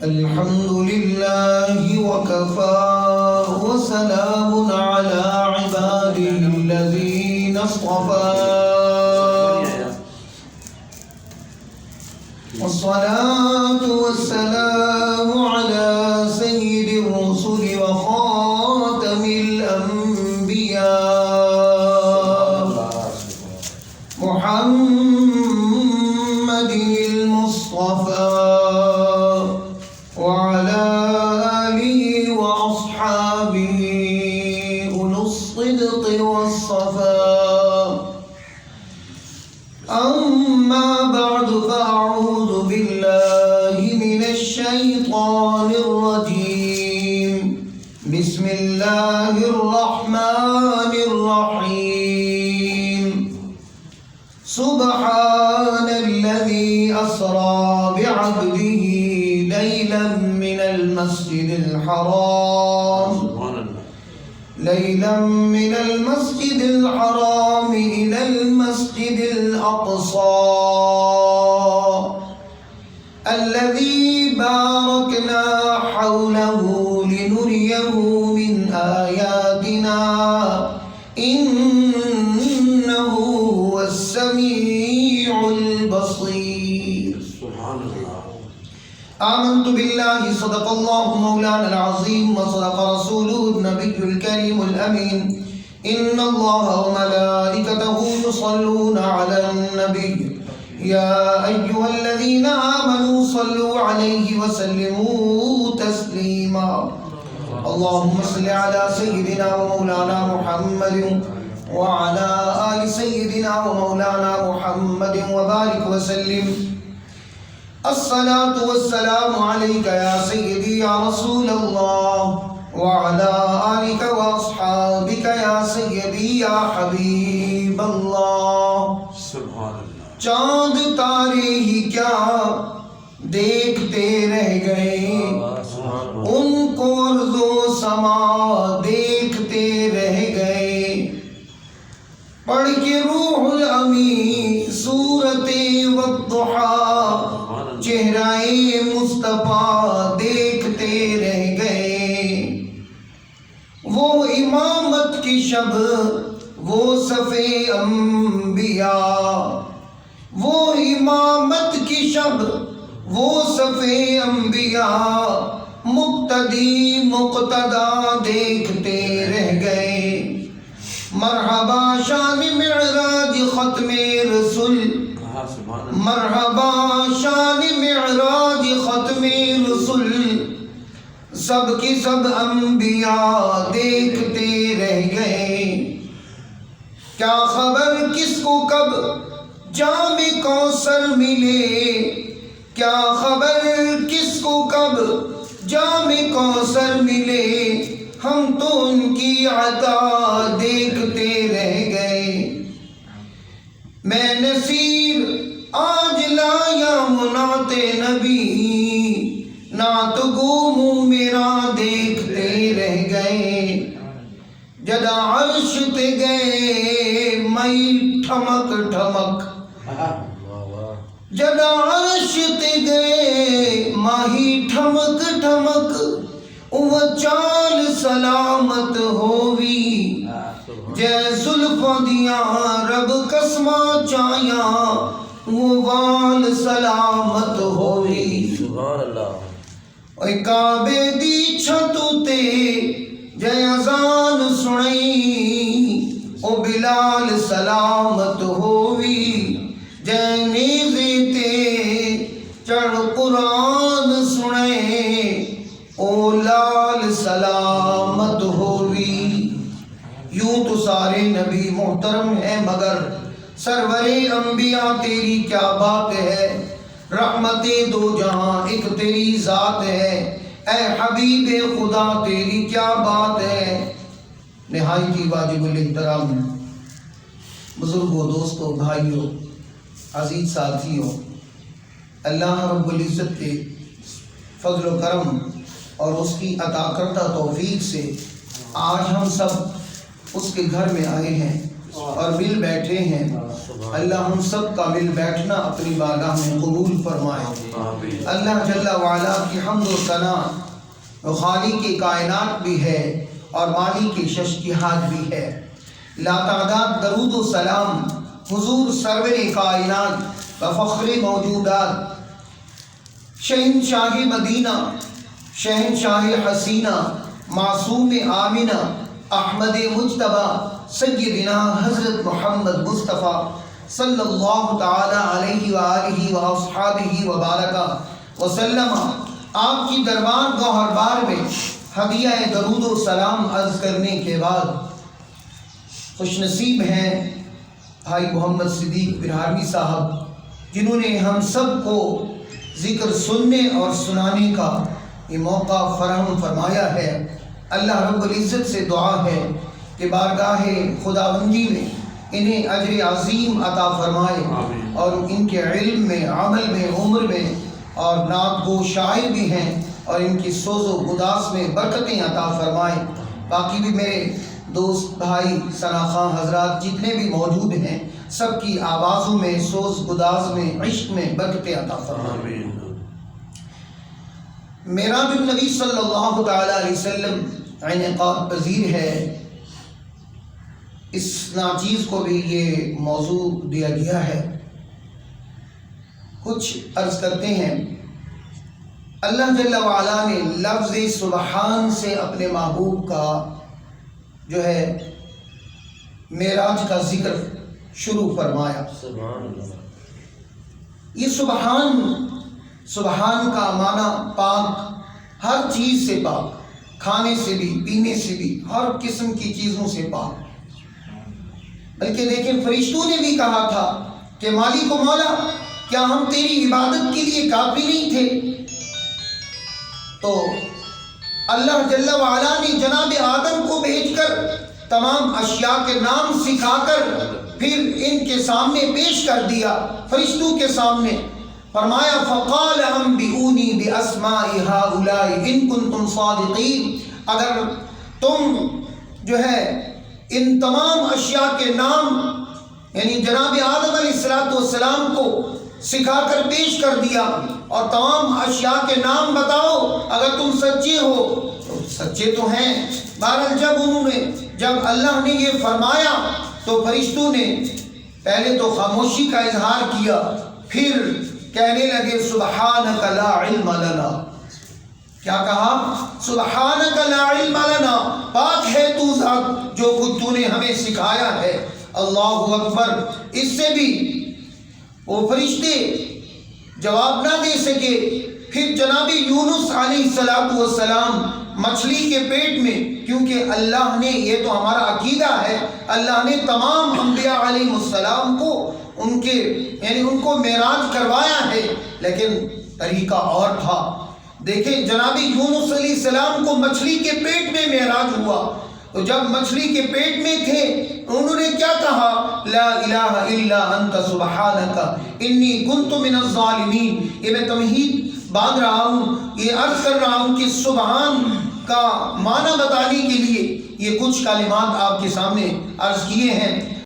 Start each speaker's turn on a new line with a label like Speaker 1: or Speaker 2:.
Speaker 1: الحمد لله وكفى وسلام على عباده الذين اصطفى والصلاة والسلام على سيد الرسل وخاتم الأنبياء محمد المصطفى وعلى آله وأصحابه أولو الصدق والصفاء. أما بعد فأعوذ بالله من الشيطان الرجيم. بسم الله الرحمن الرحيم. سبحان الذي أسرى بعبده ليلا من المسجد الحرام إلى المسجد الأقصى الذي باركنا حوله لنريه من آياتنا إنه هو السميع البصير. سبحان الله. آمنت بالله صدق الله مولانا العظيم وصدق رسوله النبي الكريم الأمين. إن الله وملائكته يصلون على النبي يا أيها الذين آمنوا صلوا عليه وسلموا تسليما. اللهم صل على سيدنا ومولانا محمد وعلى آل سيدنا ومولانا محمد وبارك وسلم. الصلاة والسلام عليك يا سيدي يا رسول الله وعلى آلك وأصحابك يا سيدي يا حبیب اللہ. سبحان اللہ. چاند تارے ہی کیا دیکھتے رہ گئے، ان کو ارض و سما دیکھتے رہ گئے. پڑھ کے روح الامی سورت والضحیٰ چہرہ مصطفیٰ دیکھتے رہ گئے. وہ امامت کی شب وہ صفِ انبیاء، وہ امامت کی شب وہ صفِ انبیاء مقتدی مقتدا دیکھتے رہ گئے. مرحبا شان معراج ختم رسول، مرحبا شان معراج ختم رسول، سب کی سب انبیاء دیکھتے رہ گئے. کیا خبر کس کو کب جام کوثر ملے، کیا خبر کس کو کب جام کوثر ملے، ہم تو ان کی عطا دیکھتے رہ گئے. میں نصیر آج لایا ہوں نعت نبی، نعت گو منہ میرا دیکھتے رہ گئے. جدا عرش تے گئے مئی ٹھمک ٹھمک، جدا عرش تے گئے ماہی ٹھمک ٹھمک، وہ چال سلامت ہووی جے زلفاں دیاں رب قسماں چاہیاں، وہ وال سلامت ہووی. سبحان اللہ. اے کعبے دی چھتوں تے جے اذان سنئی، او بلال سلامت ہووی جے نیزے تے چڑھ قرآن سنے، او لال سلامت ہووی. یوں تو سارے نبی محترم ہیں مگر سرور انبیاء تیری کیا بات ہے. رحمت دو جہاں ایک تیری ذات ہے، اے حبیب خدا تیری کیا بات ہے. نہایتی واجب الاحترام بزرگوں، دوستوں، بھائیوں، عزیز ساتھیوں، اللہ رب العزت کے فضل و کرم اور اس کی عطا کردہ توفیق سے آج ہم سب اس کے گھر میں آئے ہیں اور مل بیٹھے ہیں. اللہ ہم سب کا مل بیٹھنا اپنی بارگاہ میں قبول فرمائے۔ اللہ جل وعلا کی حمد و ثنا وہ خالق کائنات بھی ہے اور مالک ششکیہات بھی ہے۔ لا تعداد درود و سلام حضور سرور کائنات و فخر موجودات، شہنشاہ مدینہ، شہنشاہ حسینہ، معصوم آمنہ، احمد مجتبی، سیدنا حضرت محمد مصطفیٰ صلی اللہ تعالی علیہ وآلہ واصحابہ وبارک وسلم آپ کی دربار گوہر بار میں ہدیہ درود و سلام عرض کرنے کے بعد خوش نصیب ہیں بھائی محمد صدیق برہارمی صاحب، جنہوں نے ہم سب کو ذکر سننے اور سنانے کا یہ موقع فراہم فرمایا ہے۔ اللہ رب العزت سے دعا ہے کہ بارگاہ خداوندی میں انہیں اجر عظیم عطا فرمائے اور ان کے علم میں، عمل میں، عمر میں، اور نعت گو شاعر بھی ہیں اور ان کی سوز و گداز میں برکتیں عطا فرمائے۔ باقی بھی میرے دوست بھائی ثنا خاں حضرات جتنے بھی موجود ہیں، سب کی آوازوں میں، سوز گداز میں، عشق میں برکتیں عطا فرمائے۔ معراج النبی صلی اللہ تعالی علیہ وسلم انعقاد پذیر ہے، اس ناچیز کو بھی یہ موضوع دیا گیا ہے۔ کچھ عرض کرتے ہیں۔ اللہ جل وعلا نے لفظ سبحان سے اپنے محبوب کا جو ہے معراج کا ذکر شروع فرمایا۔ یہ سبحان کا معنی پاک، ہر چیز سے پاک، کھانے سے بھی، پینے سے بھی، ہر قسم کی چیزوں سے پاک۔ بلکہ دیکھیں فرشتوں نے بھی کہا تھا کہ مالک و مولا کیا ہم تیری عبادت کے لیے کافی نہیں تھے؟ تو اللہ جل وعلا نے جناب آدم کو بھیج کر تمام اشیاء کے نام سکھا کر پھر ان کے سامنے پیش کر دیا، فرشتوں کے سامنے فرمایا فقال انبئونی باسماء ہؤلاء ان کنتم صادقین، اگر تم جو ہے ان تمام اشیاء کے نام، یعنی جناب آدم علیہ السلام کو سکھا کر پیش کر دیا اور تمام اشیاء کے نام بتاؤ اگر تم سچے ہو، تو سچے تو ہیں۔ بہرحال جب اللہ نے یہ فرمایا تو فرشتوں نے پہلے تو خاموشی کا اظہار کیا، پھر کہنے لگے سبحانک لا علم لنا۔ کیا کہا؟ سبحانک لا علم لنا، پاک ہے تو ذات جو کچھ تو نے ہمیں سکھایا ہے۔ اللہ اکبر۔ اس سے بھی وہ فرشتے جواب نہ دے سکے۔ پھر جناب یونس علیہ السلام مچھلی کے پیٹ میں، کیونکہ اللہ نے، یہ تو ہمارا عقیدہ ہے، اللہ نے تمام انبیاء علیہ السلام کو ان کو معراج کروایا ہے، لیکن طریقہ اور تھا۔ دیکھیں جناب یونس علیہ السلام کو مچھلی کے پیٹ میں معراج ہوا، تو جب مچھلی کے پیٹ میں تھے انہوں نے کیا کہا؟ لا الہ الا انت سبحانک انی کنت من الظالمین۔ یہ میں تمہید باندھ رہا ہوں، یہ عرض کر رہا ہوں کہ سبحان کا معنی بتانے کے لیے یہ کچھ کلمات آپ کے سامنے عرض کیے ہیں۔